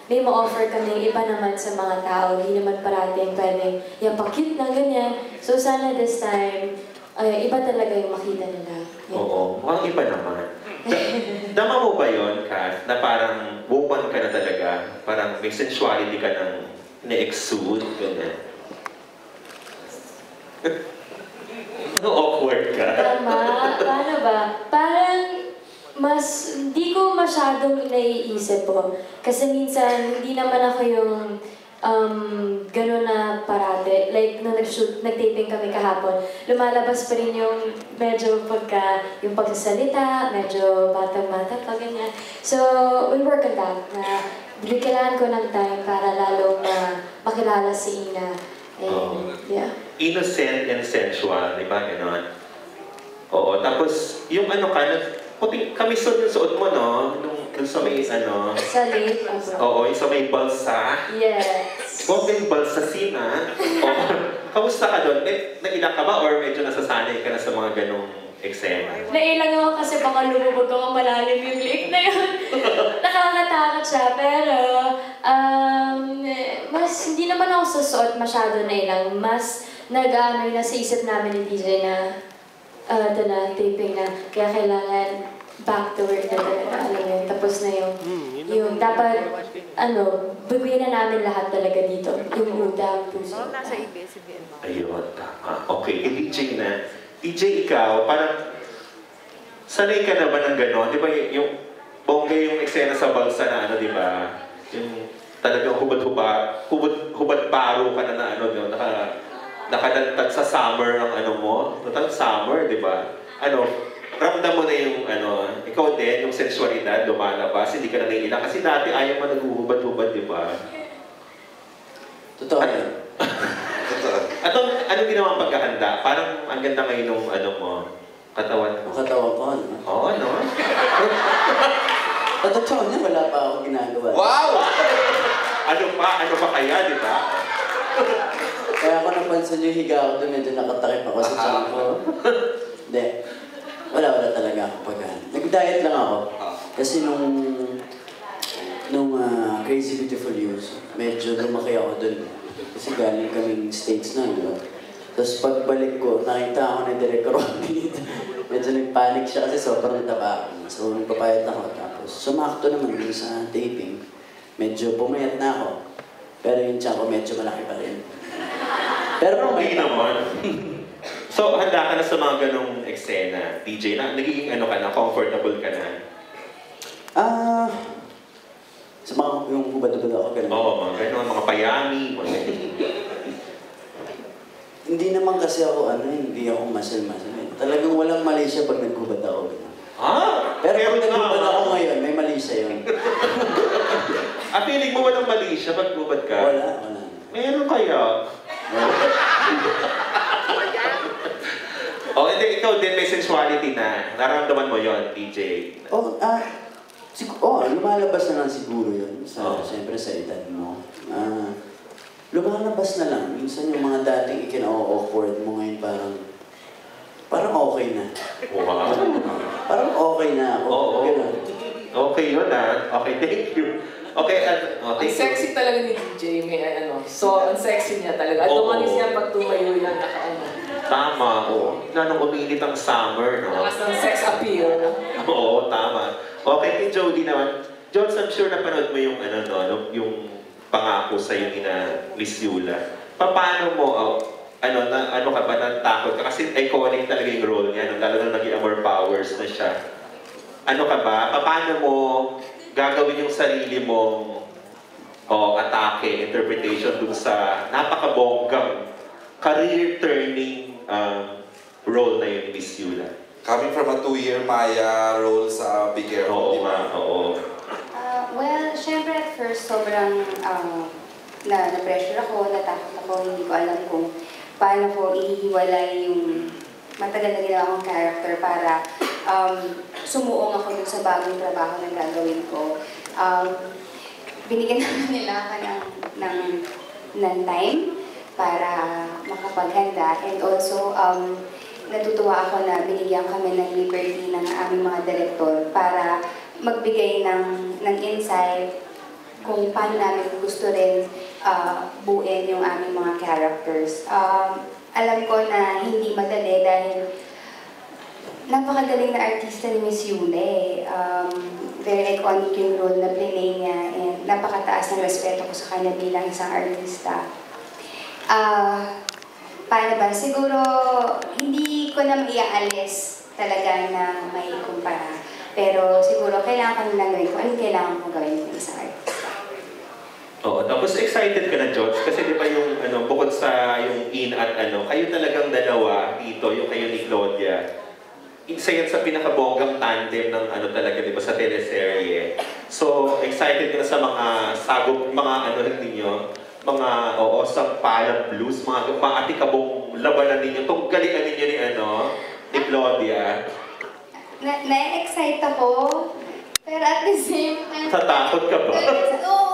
may ma-offer kami iba naman sa mga tao, hindi naman parating pwedeng, yan, pa-cute na, ganyan. So sana this time, iba talaga yung makita nila. Yan. Oo, mukhang iba naman. Dama mo ba yun, Kat, na parang woman ka na talaga? Parang may sensuality ka ng na-exude, ganyan. Awkward ka. Tama, paano ba? Parang hindi ko masyadong naiisip po. Kasi minsan, hindi naman ako yung gano'n na parate. Like, nung nag-taping kami kahapon, lumalabas pa rin yung medyo yung pagsasalita, medyo batang-bata pa, ganyan. So, we work on that. Kailangan ko ng time para lalong makilala si Ina. And, yeah. Innocent and sensual, di ba? Ganon. Oo, tapos yung puti kamisod yung suot mo, no? Nung sa may Sa late, oo, yung sa may balsa. Yes. Huwag may balsa sina. Kamusta ka doon? Nailang ka ba or medyo nasasanay ka na sa mga ganong eksena? Nailang ako kasi baka lumubog ako malalim yung liik na yun. Nakakatakot siya, pero mas hindi naman ako susuot masyado nailang. Mas nasa isip namin ni DJ na ito na, taping na, kaya kailangan back to work na talaga, alam mo yun. Tapos na yung dapat, bigyan na namin lahat talaga dito. Yung utang, puso. Nasa ABS-CBN. Ayun, tama. Okay, DJ na. DJ, ikaw, parang sanay ka na ba ng gano'n? Di ba yung bongga yung eksena sa balsa na di ba? Yung talagang hubad paro ka na nakadantag sa summer ng mo. Total summer, di ba? Ramdam mo na yung ikaw din, yung sensualidad, lumalabas, hindi ka na naiilang. Kasi dati ayaw mo naghuhubad-hubad, di ba? Totoo yan. At anong ginawang paghahanda? Parang ang ganda ngayon ng katawan mo. Katawan ko, ano? Oo, no? Totoo niya, wala pa ako ginagawa. Wow! Ano pa kaya, di ba? Kaya ako napansin yung higa ako doon, medyo nakatakip ako sa tiyan ko. Hindi. Wala talaga ako paghan. Nag-diet lang ako. Kasi nung Crazy Beautiful Years, medyo lumaki ako doon. Kasi galing kaming States na, no? Tapos pagbalik ko, nakita ako ni Direk Rocky. Medyo nagpanic siya kasi sobrang taba ako. So nagpapayat ako. Tapos sumakto naman din sa taping. Medyo pumayat na ako. Pero yung tiyan ko medyo malaki pa rin. Pero okay naman. So, handa ka na sa mga ganong eksena, DJ, na nagiging ka na, comfortable ka na? Sa mga yung hubad-hubad ako, gano'n. Oo, mga gano'n, mga payami, mga Hindi naman kasi ako, hindi ako muscle-muscle. Talagang walang mali siya pag naghubad ako. Pero pag naghubad ako ngayon, may mali siya yun. Feeling mo walang mali siya pag naghubad ka? Wala. Meron kaya? Hindi, ikaw din may sensuality na. Nararamdaman mo yon, DJ? Lumalabas na lang siguro yun. Siyempre sa edad mo. Lumalabas na lang. Minsan yung mga dating ikina-awkward mo ngayon parang okay na. Wow. Parang okay na ako. Oo. Okay yun Okay, thank you. Okay, Ang sexy talaga ni DJ, So, ang sexy niya talaga. At tumanis niya pag tumayo yan, Tama, oo. Nanong uminit ang summer, no? Lakas ng sex appeal. Oo, tama. Okay, kay Jody naman. Jones, I'm sure napanood mo yung yung pangako sa'yo ni Miss Yula. Paano mo, ano ka ba, natakot ka? Kasi iconic talaga yung role niya, lalo na naging Amor Powers na siya. Ano ka ba? Paano mo gagawin yung sarili mong atake, interpretation dun sa napakabonggang career-turning role na yun ni Miss Yula? Coming from a 2-year Maya role sa Be Careful, di ba? Oo. Well, syempre at first sobrang na-pressure ako, natakot ako, hindi ko alam kung paano ko ihiwalay yung matagal na ginawa kong character para sumuong ako dun sa bagong trabaho na gagawin ko. Binigyan naman nila ako ng time para makapaghanda, and also natutuwa ako na binigyan kami ng liberty ng aming mga direktor para magbigay ng insight kung paano namin gusto rin buuin yung aming mga characters. Alam ko na hindi madali dahil napakagaling na artista ni Miss Yule. Very iconic yung role na play niya and napakataas ng respeto ko sa kanya bilang isang artista. Paano ba? Siguro hindi ko na maiaalis talaga na may kumpara. Pero siguro kailangan ko na lang gawin kung anong kailangan ko gawin ng isang artista. Oo, tapos excited ka na, George, kasi di ba yung bukod sa yung in at kayo talagang dalawa dito, yung kayo ni Claudia. Isa yan sa pinakabonggang tandem ng talaga, di ba, sa teleserye. So, excited ka na sa mga sagop, mga ninyo, mga, sa Pala Blues, mga atikabong labanan ninyo, tunggalian ninyo ni Claudia. Na-excite ako, pero at the same time... Tatakot ka ba? Oo,